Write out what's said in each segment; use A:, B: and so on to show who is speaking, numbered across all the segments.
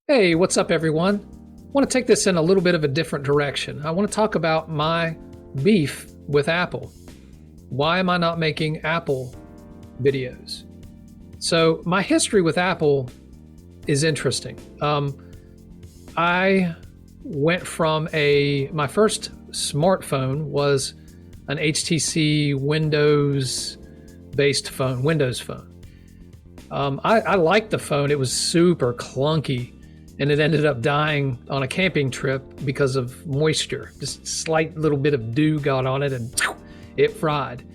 A: Hey, what's up, everyone? I want to take this in a little bit of a different direction. I want to talk about my beef with Apple. Why am I not making Apple videos? So, my history with Apple is interesting. I went from my first smartphone was an HTC Windows-based phone, Windows phone. I liked the phone. It was super clunky, and it ended up dying on a camping trip because of moisture. Just a slight little bit of dew got on it and it fried.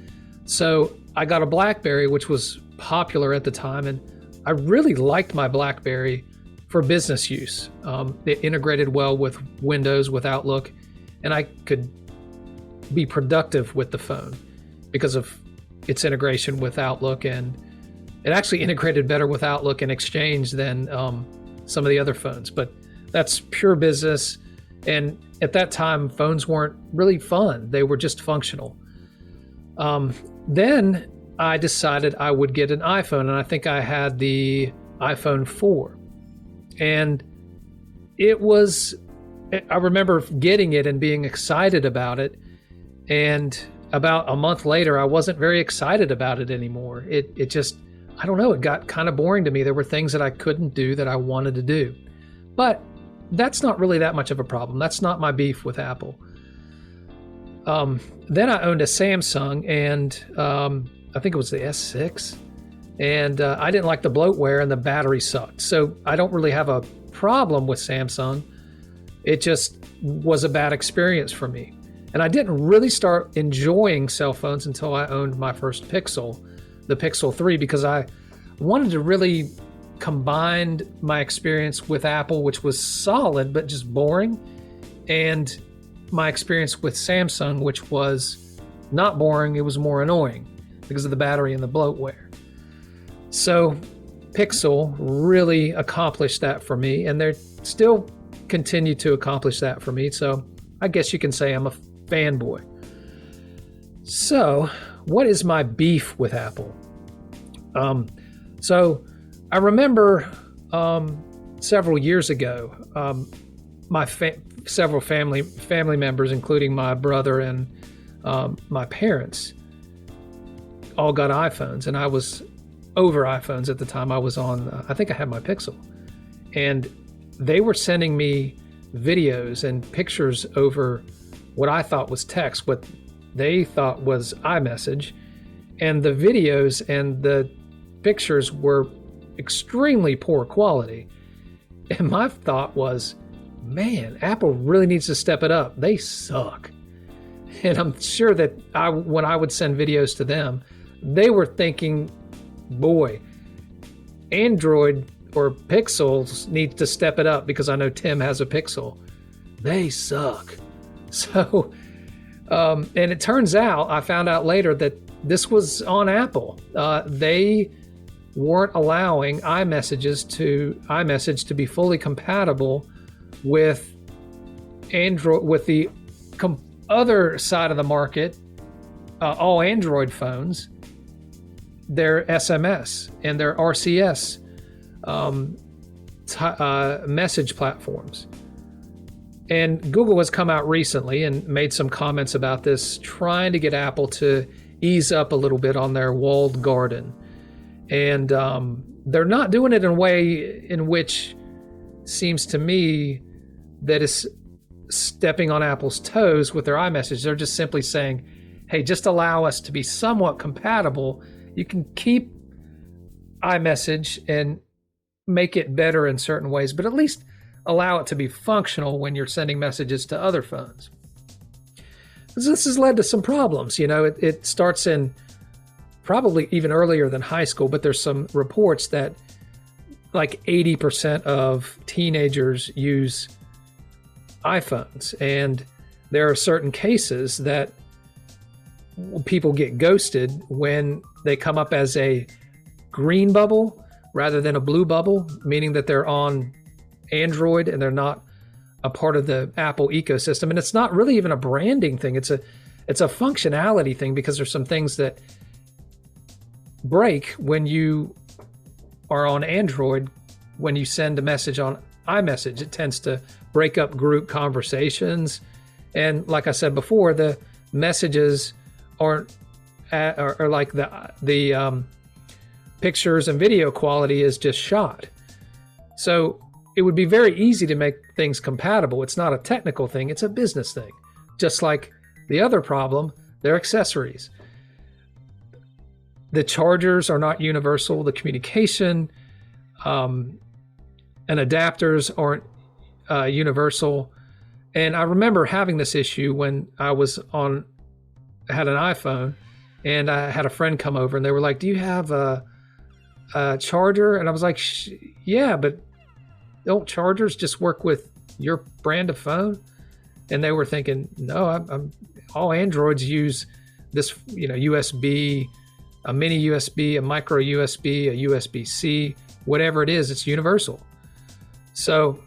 A: So I got a BlackBerry, which was popular at the time, and I really liked my BlackBerry for business use. It integrated well with Windows, with Outlook, and I could be productive with the phone because of its integration with Outlook, and it actually integrated better with Outlook and Exchange than some of the other phones, but that's pure business. And at that time, phones weren't really fun. They were just functional. Then I decided I would get an iPhone, and I think I had the iPhone 4. And I remember getting it and being excited about it. And about a month later, I wasn't very excited about it anymore. It just, I don't know, it got kind of boring to me. There were things that I couldn't do that I wanted to do. But that's not really that much of a problem. That's not my beef with Apple. Then I owned a Samsung, and I think it was the S6. And I didn't like the bloatware, and the battery sucked. So I don't really have a problem with Samsung. It just was a bad experience for me. And I didn't really start enjoying cell phones until I owned my first Pixel, the Pixel 3, because I wanted to really combine my experience with Apple, which was solid but just boring, and my experience with Samsung, which was not boring, it was more annoying because of the battery and the bloatware. So Pixel really accomplished that for me, and they still continue to accomplish that for me. So I guess you can say I'm a fanboy. So what is my beef with Apple? So I remember several years ago, several family members, including my brother and my parents, all got iPhones, and I was over iPhones at the time. I think I had my Pixel, and they were sending me videos and pictures over what I thought was text, what they thought was iMessage, and the videos and the pictures were extremely poor quality. And my thought was, man, Apple really needs to step it up. They suck. And I'm sure that when I would send videos to them, they were thinking, boy, Android or Pixels need to step it up, because I know Tim has a Pixel. They suck. So, and it turns out, I found out later that this was on Apple. They weren't allowing iMessage to be fully compatible with Android, with the other side of the market, all Android phones, their SMS and their RCS message platforms. And Google has come out recently and made some comments about this, trying to get Apple to ease up a little bit on their walled garden. And they're not doing it in a way in which seems to me that is stepping on Apple's toes with their iMessage. They're just simply saying, hey, just allow us to be somewhat compatible. You can keep iMessage and make it better in certain ways, but at least allow it to be functional when you're sending messages to other phones. This has led to some problems. You know, it starts in probably even earlier than high school, but there's some reports that like 80% of teenagers use iPhones, and there are certain cases that people get ghosted when they come up as a green bubble rather than a blue bubble, meaning that they're on Android and they're not a part of the Apple ecosystem. And it's not really even a branding thing. It's a functionality thing, because there's some things that break when you are on Android when you send a message on iMessage. It tends to break up group conversations. And like I said before, the messages aren't are like the pictures and video quality is just shot. So it would be very easy to make things compatible. It's not a technical thing, it's a business thing. Just like the other problem, they're accessories. The chargers are not universal. The communication and adapters aren't universal. And I remember having this issue when I had an iPhone, and I had a friend come over, and they were like, "Do you have a charger?" And I was like, "Yeah, but don't chargers just work with your brand of phone?" And they were thinking, "No, I'm all Androids use this, USB, a mini USB, a micro USB, a USB-C, whatever it is, it's universal." So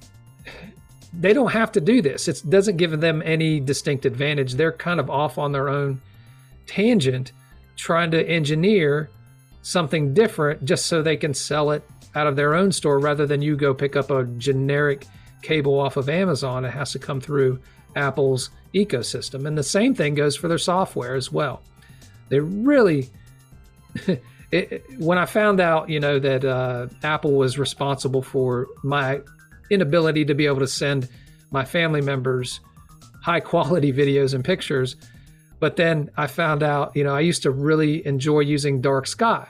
A: they don't have to do this. It doesn't give them any distinct advantage. They're kind of off on their own tangent, trying to engineer something different just so they can sell it out of their own store rather than you go pick up a generic cable off of Amazon. It has to come through Apple's ecosystem. And the same thing goes for their software as well. They really, when I found out, that Apple was responsible for my inability to be able to send my family members high quality videos and pictures, but then I found out, I used to really enjoy using Dark Sky.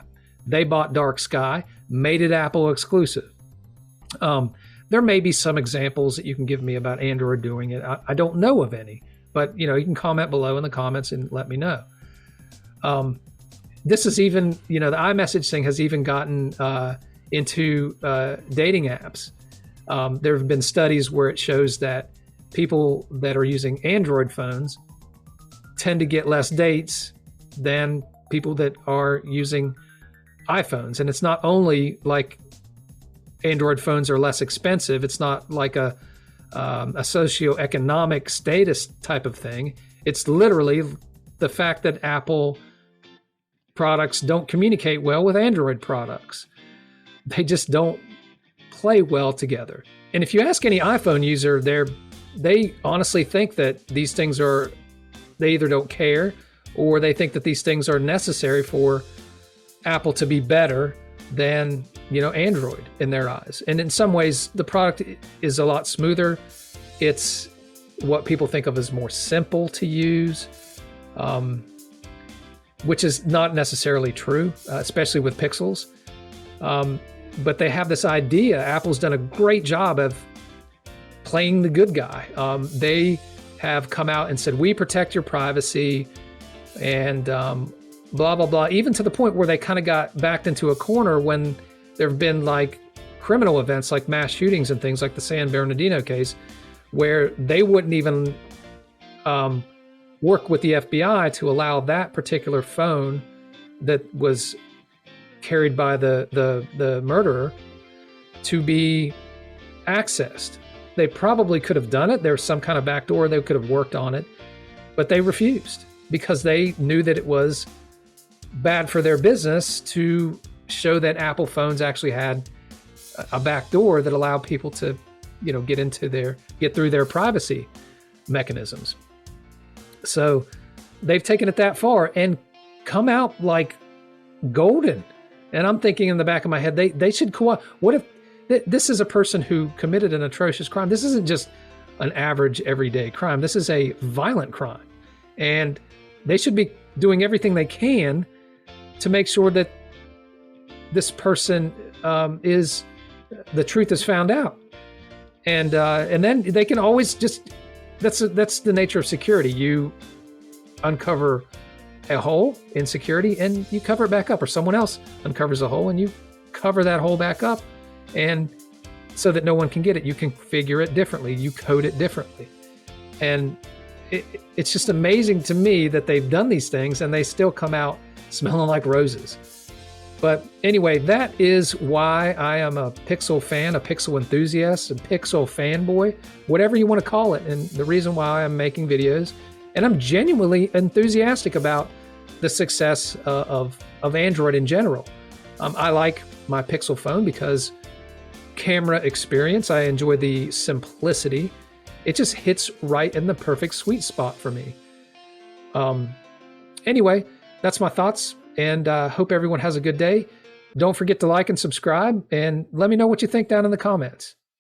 A: They bought Dark Sky, made it Apple exclusive. There may be some examples that you can give me about Android doing it. I don't know of any, but you can comment below in the comments and let me know. This is even, the iMessage thing has even gotten into dating apps. There have been studies where it shows that people that are using Android phones tend to get less dates than people that are using iPhones. And it's not only like Android phones are less expensive. It's not like a socioeconomic status type of thing. It's literally the fact that Apple products don't communicate well with Android products. They just don't play well together. And if you ask any iPhone user, they honestly think that these things they either don't care or they think that these things are necessary for Apple to be better than Android in their eyes. And in some ways, the product is a lot smoother. It's what people think of as more simple to use, which is not necessarily true, especially with Pixels. But they have this idea. Apple's done a great job of playing the good guy. They have come out and said, we protect your privacy and blah, blah, blah, even to the point where they kind of got backed into a corner when there have been like criminal events like mass shootings and things like the San Bernardino case, where they wouldn't even work with the FBI to allow that particular phone that was carried by the murderer to be accessed. They probably could have done it. There's some kind of backdoor. They could have worked on it, but they refused because they knew that it was bad for their business to show that Apple phones actually had a backdoor that allowed people to, get through their privacy mechanisms. So they've taken it that far and come out like golden. And I'm thinking in the back of my head, they should what if this is a person who committed an atrocious crime? This isn't just an average everyday crime. This is a violent crime. And they should be doing everything they can to make sure that this person the truth is found out. And then they can always just, that's the nature of security. You uncover a hole in security and you cover it back up, or someone else uncovers a hole and you cover that hole back up, and so that no one can get it. You configure it differently, you code it differently. And it's just amazing to me that they've done these things and they still come out smelling like roses. But anyway, that is why I am a Pixel fan, a Pixel enthusiast, a Pixel fanboy, whatever you want to call it. And the reason why I'm making videos, and I'm genuinely enthusiastic about the success of Android in general. I like my Pixel phone because camera experience. I enjoy the simplicity. It just hits right in the perfect sweet spot for me. Anyway, that's my thoughts, and hope everyone has a good day. Don't forget to like and subscribe, and let me know what you think down in the comments.